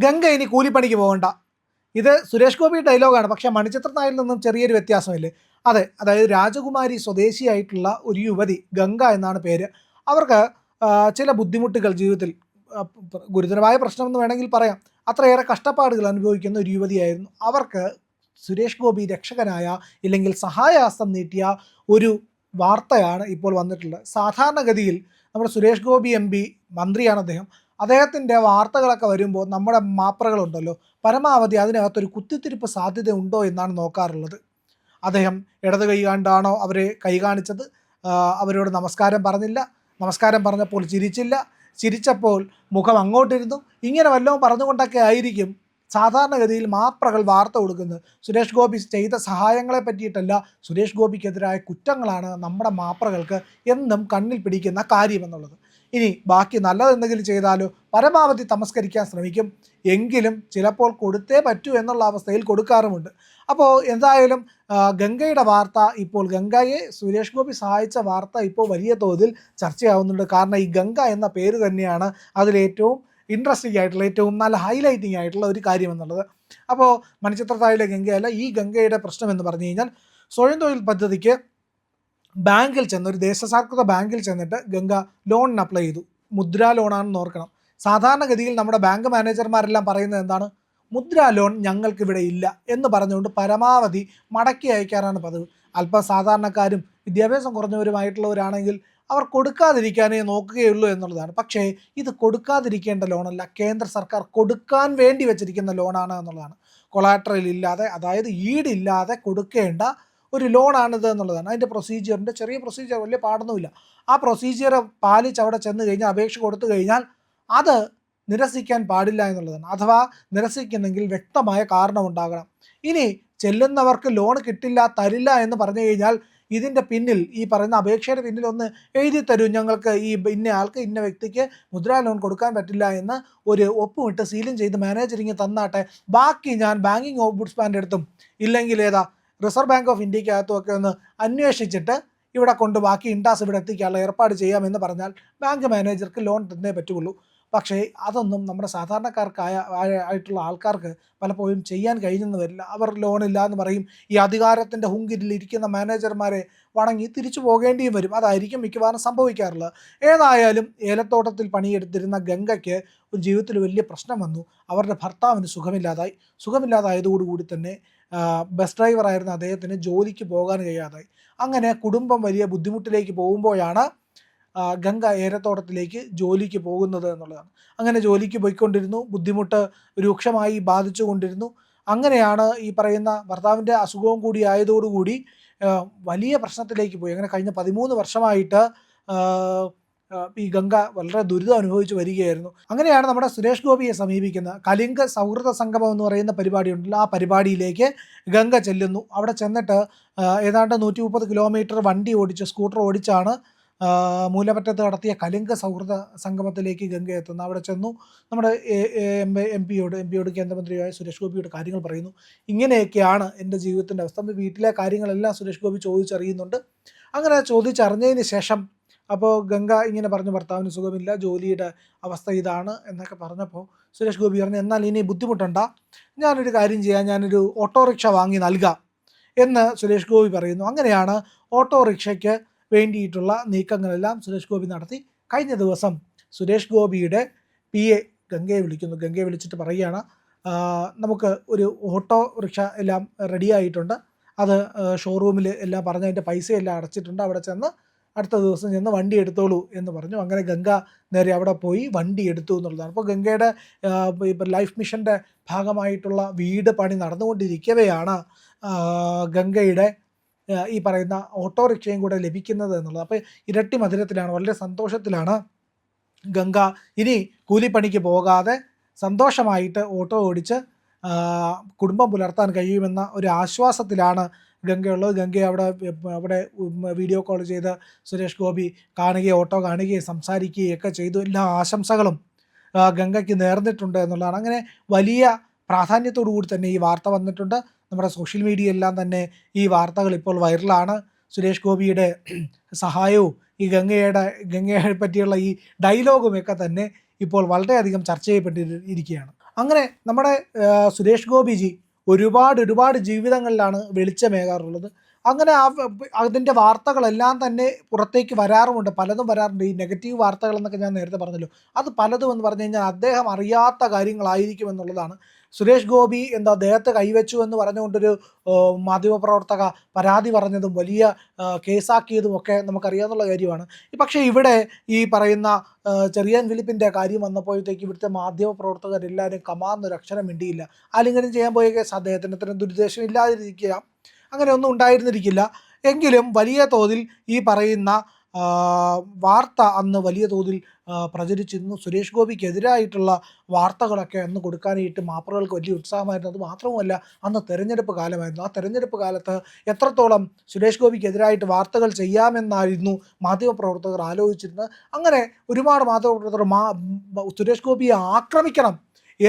ഗംഗ ഇനി കൂലിപ്പണിക്ക് പോകണ്ട. ഇത് സുരേഷ് ഗോപി ഡയലോഗാണ്, പക്ഷേ മണിച്ചിത്ര നായിൽ നിന്നും ചെറിയൊരു വ്യത്യാസമില്ലേ? അതെ, അതായത് രാജകുമാരി സ്വദേശിയായിട്ടുള്ള ഒരു യുവതി, ഗംഗ എന്നാണ് പേര്. അവർക്ക് ചില ബുദ്ധിമുട്ടുകൾ ജീവിതത്തിൽ, ഗുരുതരമായ പ്രശ്നമെന്ന് വേണമെങ്കിൽ പറയാം, അത്രയേറെ കഷ്ടപ്പാടുകൾ അനുഭവിക്കുന്ന ഒരു യുവതിയായിരുന്നു. അവർക്ക് സുരേഷ് ഗോപി രക്ഷകനായ, ഇല്ലെങ്കിൽ സഹായഹസ്തം നീട്ടിയ ഒരു വാർത്തയാണ് ഇപ്പോൾ വന്നിട്ടുള്ളത്. സാധാരണഗതിയിൽ നമ്മുടെ സുരേഷ് ഗോപി MP, മന്ത്രിയാണ് അദ്ദേഹം. അദ്ദേഹത്തിൻ്റെ വാർത്തകളൊക്കെ വരുമ്പോൾ നമ്മുടെ മാപ്രകളുണ്ടല്ലോ, പരമാവധി അതിനകത്തൊരു കുത്തിത്തിരിപ്പ് സാധ്യത ഉണ്ടോ എന്നാണ് നോക്കാറുള്ളത്. അദ്ദേഹം ഇടത് കൈ കണ്ടാണോ അവരെ കൈ കാണിച്ചത്? അവരോട് നമസ്കാരം പറഞ്ഞില്ല, നമസ്കാരം പറഞ്ഞപ്പോൾ ചിരിച്ചില്ല, ചിരിച്ചപ്പോൾ മുഖം അങ്ങോട്ടിരുന്നു, ഇങ്ങനെ വല്ലതും പറഞ്ഞുകൊണ്ടൊക്കെ ആയിരിക്കും സാധാരണഗതിയിൽ മാപ്രകൾ വാർത്ത കൊടുക്കുന്നത്. സുരേഷ് ഗോപി ചെയ്ത സഹായങ്ങളെ പറ്റിയിട്ടല്ല, സുരേഷ് ഗോപിക്കെതിരായ കുറ്റങ്ങളാണ് നമ്മുടെ മാപ്രകൾക്ക് എന്നും കണ്ണിൽ പിടിക്കുന്ന കാര്യമെന്നുള്ളത്. ഇനി ബാക്കി നല്ലതെന്തെങ്കിലും ചെയ്താലോ പരമാവധി തമസ്കരിക്കാൻ ശ്രമിക്കും, എങ്കിലും ചിലപ്പോൾ കൊടുത്തേ പറ്റൂ എന്നുള്ള അവസ്ഥയിൽ കൊടുക്കാറുമുണ്ട്. അപ്പോൾ എന്തായാലും ഗംഗയുടെ വാർത്ത ഇപ്പോൾ, ഗംഗയെ സുരേഷ് ഗോപി സഹായിച്ച വാർത്ത ഇപ്പോൾ വലിയ തോതിൽ ചർച്ചയാവുന്നുണ്ട്. കാരണം ഈ ഗംഗ എന്ന പേര് തന്നെയാണ് അതിലേറ്റവും ഇൻട്രസ്റ്റിംഗ് ആയിട്ടുള്ള, ഏറ്റവും നല്ല ഹൈലൈറ്റിംഗ് ആയിട്ടുള്ള ഒരു കാര്യമെന്നുള്ളത്. അപ്പോൾ മണിച്ചിത്രത്താഴിലെ ഗംഗയല്ല, ഈ ഗംഗയുടെ പ്രശ്നം എന്ന് പറഞ്ഞു കഴിഞ്ഞാൽ, സ്വയം തൊഴിൽ പദ്ധതിക്ക് ബാങ്കിൽ ചെന്ന്, ഒരു ദേശസാൽകൃത ബാങ്കിൽ ചെന്നിട്ട് ഗംഗ ലോണിന് അപ്ലൈ ചെയ്തു. മുദ്രാ ലോണാണെന്ന് ഓർക്കണം. സാധാരണഗതിയിൽ നമ്മുടെ ബാങ്ക് മാനേജർമാരെല്ലാം പറയുന്നത് എന്താണ്? മുദ്രാ ലോൺ ഞങ്ങൾക്കിവിടെ ഇല്ല എന്ന് പറഞ്ഞുകൊണ്ട് പരമാവധി മടക്കി അയക്കാനാണ് പതിവ്. അല്പം സാധാരണക്കാരും വിദ്യാഭ്യാസം കുറഞ്ഞവരുമായിട്ടുള്ളവരാണെങ്കിൽ അവർ കൊടുക്കാതിരിക്കാനേ നോക്കുകയുള്ളൂ എന്നുള്ളതാണ്. പക്ഷേ ഇത് കൊടുക്കാതിരിക്കേണ്ട ലോണല്ല, കേന്ദ്ര സർക്കാർ കൊടുക്കാൻ വേണ്ടി വെച്ചിരിക്കുന്ന ലോണാണ് എന്നുള്ളതാണ്. കൊളാട്രൽ ഇല്ലാതെ, അതായത് ഈടില്ലാതെ കൊടുക്കേണ്ട ഒരു ലോണാണിത് എന്നുള്ളതാണ്. അതിൻ്റെ പ്രൊസീജിയറിൻ്റെ ചെറിയ പ്രൊസീജിയർ, വലിയ പാടൊന്നുമില്ല. ആ പ്രൊസീജിയർ പാലിച്ച് അവിടെ ചെന്ന് കഴിഞ്ഞാൽ, അപേക്ഷ കൊടുത്തു കഴിഞ്ഞാൽ അത് നിരസിക്കാൻ പാടില്ല എന്നുള്ളതാണ്. അഥവാ നിരസിക്കുന്നെങ്കിൽ വ്യക്തമായ കാരണമുണ്ടാകണം. ഇനി ചെല്ലുന്നവർക്ക് ലോൺ കിട്ടില്ല, തരില്ല എന്ന് പറഞ്ഞു കഴിഞ്ഞാൽ, ഇതിൻ്റെ പിന്നിൽ, ഈ പറയുന്ന അപേക്ഷയുടെ പിന്നിൽ ഒന്ന് എഴുതി തരൂ, ഞങ്ങൾക്ക് ഈ ഇന്ന ആൾക്ക്, ഇന്ന വ്യക്തിക്ക് മുദ്രാ ലോൺ കൊടുക്കാൻ പറ്റില്ല എന്ന് ഒരു ഒപ്പുമിട്ട് സീലും ചെയ്ത് മാനേജറിങ് തന്നാട്ടെ, ബാക്കി ഞാൻ ബാങ്കിങ് ഓംബുഡ്സ്മാൻ്റെ അടുത്തും ഇല്ലെങ്കിൽ റിസർവ് ബാങ്ക് ഓഫ് ഇന്ത്യക്കകത്തും ഒക്കെ ഒന്ന് അന്വേഷിച്ചിട്ട് ഇവിടെ കൊണ്ട് ബാക്കി ഇൻഡാസ് ഇവിടെ എത്തിക്കാനുള്ള ഏർപ്പാട് ചെയ്യാമെന്ന് പറഞ്ഞാൽ ബാങ്ക് മാനേജർക്ക് ലോൺ തന്നേ പറ്റുള്ളൂ. പക്ഷേ അതൊന്നും നമ്മുടെ ആയിട്ടുള്ള ആൾക്കാർക്ക് പലപ്പോഴും ചെയ്യാൻ കഴിഞ്ഞെന്ന് വരില്ല. അവർ ലോണില്ല എന്ന് പറയും. ഈ അധികാരത്തിൻ്റെ ഹുങ്കിരിലിരിക്കുന്ന മാനേജർമാരെ വണങ്ങി തിരിച്ചു പോകേണ്ടിയും വരും. അതായിരിക്കും മിക്കവാറും സംഭവിക്കാറുള്ളത്. ഏതായാലും ഏലത്തോട്ടത്തിൽ പണിയെടുത്തിരുന്ന ഗംഗയ്ക്ക് ഒരു ജീവിതത്തിൽ വലിയ പ്രശ്നം വന്നു. അവരുടെ ഭർത്താവിന് സുഖമില്ലാതായതോടുകൂടി തന്നെ ബസ് ഡ്രൈവറായിരുന്ന അദ്ദേഹത്തിന് ജോലിക്ക് പോകാൻ കഴിയാതായി. അങ്ങനെ കുടുംബം വലിയ ബുദ്ധിമുട്ടിലേക്ക് പോകുമ്പോഴാണ് ഗംഗ ഏലത്തോട്ടത്തിലേക്ക് ജോലിക്ക് പോകുന്നത് എന്നുള്ളതാണ്. അങ്ങനെ ജോലിക്ക് പോയിക്കൊണ്ടിരുന്നു, ബുദ്ധിമുട്ട് രൂക്ഷമായി ബാധിച്ചു കൊണ്ടിരുന്നു. അങ്ങനെയാണ് ഈ പറയുന്ന ഭർത്താവിൻ്റെ അസുഖവും കൂടി ആയതോടുകൂടി വലിയ പ്രശ്നത്തിലേക്ക് പോയി. അങ്ങനെ കഴിഞ്ഞ 13 വർഷമായിട്ട് ഈ ഗംഗ വളരെ ദുരിതം അനുഭവിച്ച് വരികയായിരുന്നു. അങ്ങനെയാണ് നമ്മുടെ സുരേഷ് ഗോപിയെ സമീപിക്കുന്ന കലിംഗ സൗഹൃദ സംഗമം എന്ന് പറയുന്ന പരിപാടി ഉണ്ടല്ലോ, ആ പരിപാടിയിലേക്ക് ഗംഗ ചെല്ലുന്നു. അവിടെ ചെന്നിട്ട് ഏതാണ്ട് 130 കിലോമീറ്റർ വണ്ടി ഓടിച്ച്, സ്കൂട്ടർ ഓടിച്ചാണ് മൂലമറ്റത്ത് നടത്തിയ കലിംഗ സൗഹൃദ സംഗമത്തിലേക്ക് ഗംഗ എത്തുന്നു. അവിടെ ചെന്നു നമ്മുടെ എം പിയോട് കേന്ദ്രമന്ത്രിയായ സുരേഷ് ഗോപിയോട് കാര്യങ്ങൾ പറയുന്നു. ഇങ്ങനെയൊക്കെയാണ് എൻ്റെ ജീവിതത്തിൻ്റെ അവസ്ഥ. വീട്ടിലെ കാര്യങ്ങളെല്ലാം സുരേഷ് ഗോപി ചോദിച്ചറിയുന്നുണ്ട്. അങ്ങനെ ചോദിച്ചറിഞ്ഞതിന് ശേഷം അപ്പോൾ ഗംഗ ഇങ്ങനെ പറഞ്ഞു, ഭർത്താവിന് സുഖമില്ല, ജോലിയുടെ അവസ്ഥ ഇതാണ് എന്നൊക്കെ പറഞ്ഞപ്പോൾ സുരേഷ് ഗോപി പറഞ്ഞു, എന്നാൽ ഇനി ബുദ്ധിമുട്ടണ്ട, ഞാനൊരു കാര്യം ചെയ്യാം, ഞാനൊരു ഓട്ടോറിക്ഷ വാങ്ങി നൽകാം എന്ന് സുരേഷ് ഗോപി പറയുന്നു. അങ്ങനെയാണ് ഓട്ടോറിക്ഷയ്ക്ക് വേണ്ടിയിട്ടുള്ള നീക്കങ്ങളെല്ലാം സുരേഷ് ഗോപി നടത്തി. കഴിഞ്ഞ ദിവസം സുരേഷ് ഗോപിയുടെ PA ഗംഗയെ വിളിക്കുന്നു. ഗംഗയെ വിളിച്ചിട്ട് പറയുകയാണ്, നമുക്ക് ഒരു ഓട്ടോറിക്ഷ എല്ലാം റെഡിയായിട്ടുണ്ട്, അത് ഷോറൂമിൽ എല്ലാം പറഞ്ഞ് അതിൻ്റെ പൈസയെല്ലാം അടച്ചിട്ടുണ്ട്, അവിടെ ചെന്ന് അടുത്ത ദിവസം ചെന്ന് വണ്ടി എടുത്തോളൂ എന്ന് പറഞ്ഞു. അങ്ങനെ ഗംഗ നേരെ അവിടെ പോയി വണ്ടി എടുത്തു എന്നുള്ളതാണ്. അപ്പോൾ ഗംഗയുടെ ലൈഫ് മിഷൻ്റെ ഭാഗമായിട്ടുള്ള വീട് പണി നടന്നുകൊണ്ടിരിക്കവെയാണ് ഗംഗയുടെ ഈ പറയുന്ന ഓട്ടോറിക്ഷയും കൂടെ ലഭിക്കുന്നത് എന്നുള്ളത്. അപ്പോൾ ഇരട്ടി മധുരത്തിലാണ്, വളരെ സന്തോഷത്തിലാണ് ഗംഗ. ഇനി കൂലിപ്പണിക്ക് പോകാതെ സന്തോഷമായിട്ട് ഓട്ടോ ഓടിച്ച് കുടുംബം പുലർത്താൻ കഴിയുമെന്ന ഒരു ആശ്വാസത്തിലാണ് ഗംഗയുള്ളത്. ഗംഗയെ അവിടെ വീഡിയോ കോൾ ചെയ്ത് സുരേഷ് ഗോപി കാണുകയും ഓട്ടോ കാണുകയും സംസാരിക്കുകയും ഒക്കെ ചെയ്തു. എല്ലാ ആശംസകളും ഗംഗയ്ക്ക് നേർന്നിട്ടുണ്ട് എന്നുള്ളതാണ്. അങ്ങനെ വലിയ പ്രാധാന്യത്തോടു കൂടി തന്നെ ഈ വാർത്ത വന്നിട്ടുണ്ട്. നമ്മുടെ സോഷ്യൽ മീഡിയയെല്ലാം തന്നെ ഈ വാർത്തകൾ ഇപ്പോൾ വൈറലാണ്. സുരേഷ് ഗോപിയുടെ സഹായവും ഈ ഗംഗയെ പറ്റിയുള്ള ഈ ഡയലോഗും ഒക്കെ തന്നെ ഇപ്പോൾ വളരെയധികം ചർച്ച ചെയ്യപ്പെട്ടിരിക്കുകയാണ്. അങ്ങനെ നമ്മുടെ സുരേഷ് ഗോപിജി ഒരുപാട് ജീവിതങ്ങളിലാണ് വെളിച്ചമേകാറുള്ളത്. അങ്ങനെ അതിൻ്റെ വാർത്തകളെല്ലാം തന്നെ പുറത്തേക്ക് വരാറുമുണ്ട്, പലതും വരാറുണ്ട്. ഈ നെഗറ്റീവ് വാർത്തകൾ എന്നൊക്കെ ഞാൻ നേരത്തെ പറഞ്ഞല്ലോ, അത് പലതും എന്ന് പറഞ്ഞു കഴിഞ്ഞാൽ അദ്ദേഹം അറിയാത്ത കാര്യങ്ങളായിരിക്കും എന്നുള്ളതാണ്. സുരേഷ് ഗോപി എന്താ ദേഹത്ത് കൈവച്ചു എന്ന് പറഞ്ഞുകൊണ്ടൊരു മാധ്യമപ്രവർത്തക പരാതി പറഞ്ഞതും വലിയ കേസാക്കിയതും ഒക്കെ നമുക്കറിയാവുന്ന കാര്യമാണ്. പക്ഷേ ഇവിടെ ഈ പറയുന്ന ചെറിയാൻ ഫിലിപ്പിൻ്റെ കാര്യം വന്നപ്പോഴത്തേക്ക് ഇവിടുത്തെ മാധ്യമപ്രവർത്തകരെല്ലാവരും കമാന്നൊരു അക്ഷരം മിണ്ടിയില്ല. ആലിംഗനം ചെയ്യാൻ പോയ കേസ് അദ്ദേഹത്തിന് ഇത്തരം ദുരുദ്ദേശം ഇല്ലാതിരിക്കുക, അങ്ങനെയൊന്നും ഉണ്ടായിരുന്നിരിക്കില്ല. എങ്കിലും വലിയ തോതിൽ ഈ പറയുന്ന വാർത്ത അന്ന് വലിയ തോതിൽ പ്രചരിച്ചിരുന്നു. സുരേഷ് ഗോപിക്കെതിരായിട്ടുള്ള വാർത്തകളൊക്കെ അന്ന് കൊടുക്കാനായിട്ട് മാപ്രകൾക്ക് വലിയ ഉത്സാഹമായിരുന്നു. അത് മാത്രവുമല്ല, അന്ന് തെരഞ്ഞെടുപ്പ് കാലമായിരുന്നു. ആ തെരഞ്ഞെടുപ്പ് കാലത്ത് എത്രത്തോളം സുരേഷ് ഗോപിക്കെതിരായിട്ട് വാർത്തകൾ ചെയ്യാമെന്നായിരുന്നു മാധ്യമപ്രവർത്തകർ ആലോചിച്ചിരുന്നത്. അങ്ങനെ ഒരുപാട് മാധ്യമപ്രവർത്തകർ സുരേഷ് ഗോപിയെ ആക്രമിക്കണം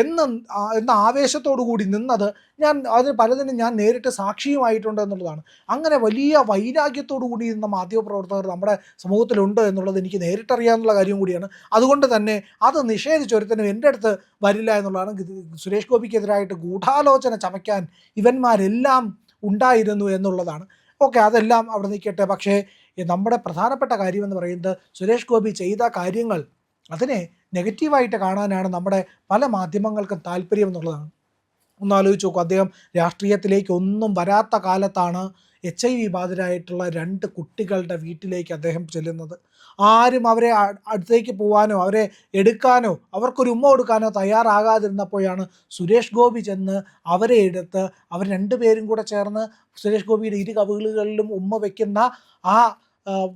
എന്ന ആവേശത്തോടു കൂടി നിന്നത് അതിന് പലതിനും ഞാൻ നേരിട്ട് സാക്ഷിയുമായിട്ടുണ്ട് എന്നുള്ളതാണ്. അങ്ങനെ വലിയ വൈരാഗ്യത്തോടു കൂടി നിന്ന മാധ്യമപ്രവർത്തകർ നമ്മുടെ സമൂഹത്തിലുണ്ട് എന്നുള്ളത് എനിക്ക് നേരിട്ടറിയാവുന്ന കാര്യം കൂടിയാണ്. അതുകൊണ്ട് തന്നെ അത് നിഷേധിച്ചൊരുത്തനും എൻ്റെ അടുത്ത് വരില്ല എന്നുള്ളതാണ്. സുരേഷ് ഗോപിക്കെതിരായിട്ട് ഗൂഢാലോചന ചമയ്ക്കാൻ ഇവന്മാരെല്ലാം ഉണ്ടായിരുന്നു എന്നുള്ളതാണ്. ഓക്കെ, അതെല്ലാം അവിടെ നിൽക്കട്ടെ. പക്ഷേ നമ്മുടെ പ്രധാനപ്പെട്ട കാര്യമെന്ന് പറയുന്നത് സുരേഷ് ഗോപി ചെയ്ത കാര്യങ്ങൾ അതിനെ നെഗറ്റീവായിട്ട് കാണാനാണ് നമ്മുടെ പല മാധ്യമങ്ങൾക്കും താല്പര്യം എന്നുള്ളതാണ്. ഒന്നാലോചിച്ച് നോക്കൂ, അദ്ദേഹം രാഷ്ട്രീയത്തിലേക്ക് ഒന്നും വരാത്ത കാലത്താണ് HIV ബാധിതരായിട്ടുള്ള 2 കുട്ടികളുടെ വീട്ടിലേക്ക് അദ്ദേഹം ചെല്ലുന്നത്. ആരും അവരെ അടുത്തേക്ക് പോകാനോ അവരെ എടുക്കാനോ അവർക്കൊരു ഉമ്മ കൊടുക്കാനോ തയ്യാറാകാതിരുന്നപ്പോഴാണ് സുരേഷ് ഗോപി ചെന്ന് അവരെ എടുത്ത് അവർ 2 പേരും കൂടെ ചേർന്ന് സുരേഷ് ഗോപിയുടെ ഇരു കവിളുകളിലും ഉമ്മ വയ്ക്കുന്ന ആ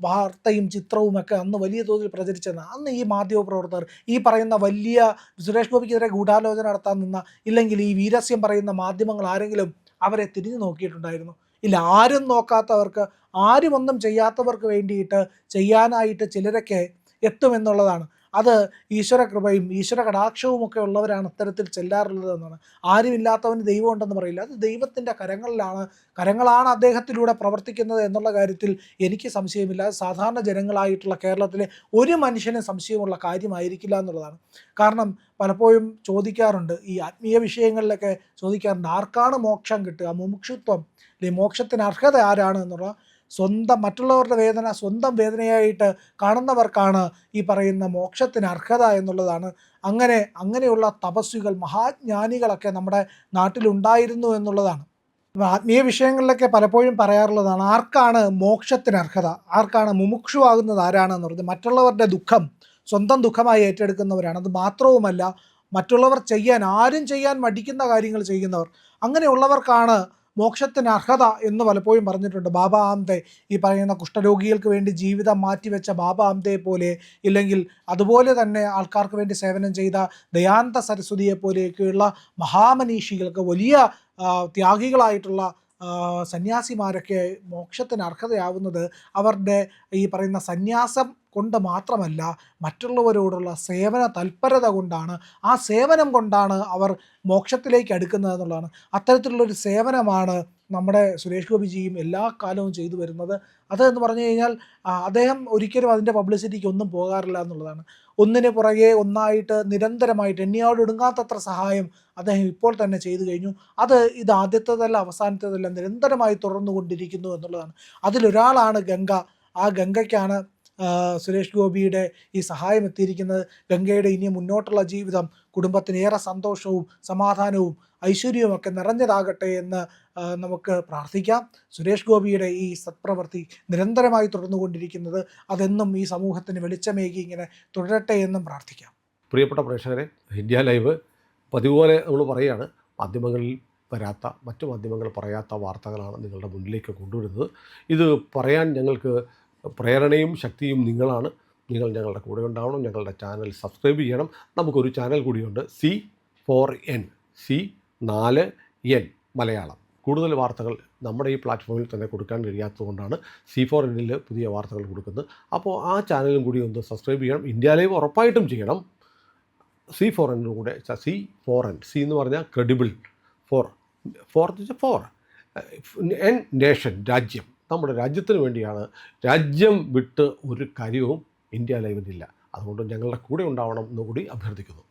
വാർത്തയും ചിത്രവുമൊക്കെ അന്ന് വലിയ തോതിൽ പ്രചരിച്ചെന്ന്. അന്ന് ഈ മാധ്യമപ്രവർത്തകർ ഈ പറയുന്ന വലിയ സുരേഷ് ഗോപിക്കെതിരെ ഗൂഢാലോചന നടത്താൻ നിന്ന, ഇല്ലെങ്കിൽ ഈ വീരസ്യം പറയുന്ന മാധ്യമങ്ങൾ ആരെങ്കിലും അവരെ തിരിഞ്ഞു നോക്കിയിട്ടുണ്ടായിരുന്നു? ഇല്ല. ആരും നോക്കാത്തവർക്ക്, ആരും ഒന്നും ചെയ്യാത്തവർക്ക് വേണ്ടിയിട്ട് ചെയ്യാനായിട്ട് ചിലരൊക്കെ എത്തുമെന്നുള്ളതാണ്. അത് ഈശ്വരകൃപയും ഈശ്വര കടാക്ഷവും ഒക്കെ ഉള്ളവരാണ് അത്തരത്തിൽ ചെല്ലാറുള്ളത് എന്നാണ്. ആരുമില്ലാത്തവന് ദൈവം ഉണ്ടെന്ന് പറയില്ല. അത് ദൈവത്തിൻ്റെ കരങ്ങളാണ് അദ്ദേഹത്തിലൂടെ പ്രവർത്തിക്കുന്നത് എന്നുള്ള കാര്യത്തിൽ എനിക്ക് സംശയമില്ല. സാധാരണ ജനങ്ങളായിട്ടുള്ള കേരളത്തിലെ ഒരു മനുഷ്യന് സംശയമുള്ള കാര്യമായിരിക്കില്ല എന്നുള്ളതാണ്. കാരണം പലപ്പോഴും ചോദിക്കാറുണ്ട്, ഈ ആത്മീയ വിഷയങ്ങളിലൊക്കെ ചോദിക്കാറുണ്ട്, ആർക്കാണ് മോക്ഷം കിട്ടുക, മുമുക്ഷുത്വം അല്ലെങ്കിൽ മോക്ഷത്തിന് അർഹത ആരാണ് എന്നുള്ള മറ്റുള്ളവരുടെ വേദന സ്വന്തം വേദനയായിട്ട് കാണുന്നവർക്കാണ് ഈ പറയുന്ന മോക്ഷത്തിന് അർഹത എന്നുള്ളതാണ്. അങ്ങനെയുള്ള തപസ്വികൾ, മഹാജ്ഞാനികളൊക്കെ നമ്മുടെ നാട്ടിലുണ്ടായിരുന്നു എന്നുള്ളതാണ്. ആത്മീയ വിഷയങ്ങളിലൊക്കെ പലപ്പോഴും പറയാറുള്ളതാണ്, ആർക്കാണ് മോക്ഷത്തിന് അർഹത, ആർക്കാണ് മുമുക്ഷുവാകുന്നത് ആരാണെന്ന് പറഞ്ഞത് മറ്റുള്ളവരുടെ ദുഃഖം സ്വന്തം ദുഃഖമായി ഏറ്റെടുക്കുന്നവരാണ്. അത് മാത്രവുമല്ല, മറ്റുള്ളവർ ആരും ചെയ്യാൻ മടിക്കുന്ന കാര്യങ്ങൾ ചെയ്യുന്നവർ, അങ്ങനെയുള്ളവർക്കാണ് മോക്ഷത്തിന് അർഹത എന്ന് പലപ്പോഴും പറഞ്ഞിട്ടുണ്ട്. ബാബ ആംതെ, ഈ പറയുന്ന കുഷ്ഠരോഗികൾക്ക് വേണ്ടി ജീവിതം മാറ്റിവെച്ച ബാബ ആംദയെ പോലെ, ഇല്ലെങ്കിൽ അതുപോലെ തന്നെ ആൾക്കാർക്ക് വേണ്ടി സേവനം ചെയ്ത ദയാനന്ദ സരസ്വതിയെ പോലെയൊക്കെയുള്ള മഹാമനീഷികൾക്ക്, വലിയ ത്യാഗികളായിട്ടുള്ള സന്യാസിമാരൊക്കെ മോക്ഷത്തിന് അർഹതയാവുന്നത് അവരുടെ ഈ പറയുന്ന സന്യാസം കൊണ്ട് മാത്രമല്ല, മറ്റുള്ളവരോടുള്ള സേവന തൽപരത കൊണ്ടാണ്. ആ സേവനം കൊണ്ടാണ് അവർ മോക്ഷത്തിലേക്ക് അടുക്കുന്നത് എന്നുള്ളതാണ്. അത്തരത്തിലുള്ളൊരു സേവനമാണ് നമ്മുടെ സുരേഷ് ഗോപിജിയും എല്ലാ കാലവും ചെയ്തു വരുന്നത്. അതെന്ന് പറഞ്ഞു കഴിഞ്ഞാൽ അദ്ദേഹം ഒരിക്കലും അതിൻ്റെ പബ്ലിസിറ്റിക്ക് ഒന്നും പോകാറില്ല എന്നുള്ളതാണ്. ഒന്നിന് പുറകെ ഒന്നായിട്ട് നിരന്തരമായിട്ട് എണ്ണിയോടൊടുങ്ങാത്തത്ര സഹായം അദ്ദേഹം ഇപ്പോൾ തന്നെ ചെയ്തു കഴിഞ്ഞു. ഇത് ആദ്യത്തേതല്ല അവസാനത്തേതല്ല, നിരന്തരമായി തുടർന്നുകൊണ്ടിരിക്കുന്നു എന്നുള്ളതാണ്. അതിലൊരാളാണ് ഗംഗ. ആ ഗംഗയ്ക്കാണ് സുരേഷ് ഗോപിയുടെ ഈ സഹായം എത്തിയിരിക്കുന്നത്. ഗംഗയുടെ ഇനി മുന്നോട്ടുള്ള ജീവിതം കുടുംബത്തിന് ഏറെ സന്തോഷവും സമാധാനവും ഐശ്വര്യവുമൊക്കെ നിറഞ്ഞതാകട്ടെ എന്ന് നമുക്ക് പ്രാർത്ഥിക്കാം. സുരേഷ് ഗോപിയുടെ ഈ സത്പ്രവൃത്തി നിരന്തരമായി തുടർന്നുകൊണ്ടിരിക്കുന്നത് അതെന്നും ഈ സമൂഹത്തിന് വെളിച്ചമേകി ഇങ്ങനെ തുടരട്ടെ എന്നും പ്രാർത്ഥിക്കാം. പ്രിയപ്പെട്ട പ്രേക്ഷകരെ, ഇന്ത്യ ലൈവ് പതിവുപോലെ നമ്മൾ പറയുകയാണ്, മാധ്യമങ്ങളിൽ വരാത്ത, മറ്റു മാധ്യമങ്ങൾ പറയാത്ത വാർത്തകളാണ് നിങ്ങളുടെ മുന്നിലേക്ക് കൊണ്ടുവരുന്നത്. ഇത് പറയാൻ ഞങ്ങൾക്ക് പ്രേരണയും ശക്തിയും നിങ്ങളാണ്. നിങ്ങൾ ഞങ്ങളുടെ കൂടെ ഉണ്ടാവണം. ഞങ്ങളുടെ ചാനൽ സബ്സ്ക്രൈബ് ചെയ്യണം. നമുക്കൊരു ചാനൽ കൂടിയുണ്ട്, C4N, C4N മലയാളം. കൂടുതൽ വാർത്തകൾ നമ്മുടെ ഈ പ്ലാറ്റ്ഫോമിൽ തന്നെ കൊടുക്കാൻ കഴിയാത്തതുകൊണ്ടാണ് C4Nൽ പുതിയ വാർത്തകൾ കൊടുക്കുന്നത്. അപ്പോൾ ആ ചാനലും കൂടി ഒന്ന് സബ്സ്ക്രൈബ് ചെയ്യണം. ഇന്ത്യ ലൈവ് ഉറപ്പായിട്ടും ചെയ്യണം. C4N കൂടെ, C4N, C എന്ന് പറഞ്ഞാൽ ക്രെഡിബിൾ, ഫോർ എൻ നേഷൻ, രാജ്യം. നമ്മുടെ രാജ്യത്തിന് വേണ്ടിയാണ്. രാജ്യം വിട്ട് ഒരു കാര്യവും ഇന്ത്യ ലൈവിനില്ല. അതുകൊണ്ട് ഞങ്ങളുടെ കൂടെ ഉണ്ടാവണം എന്നുകൂടി അഭ്യർത്ഥിക്കുന്നു.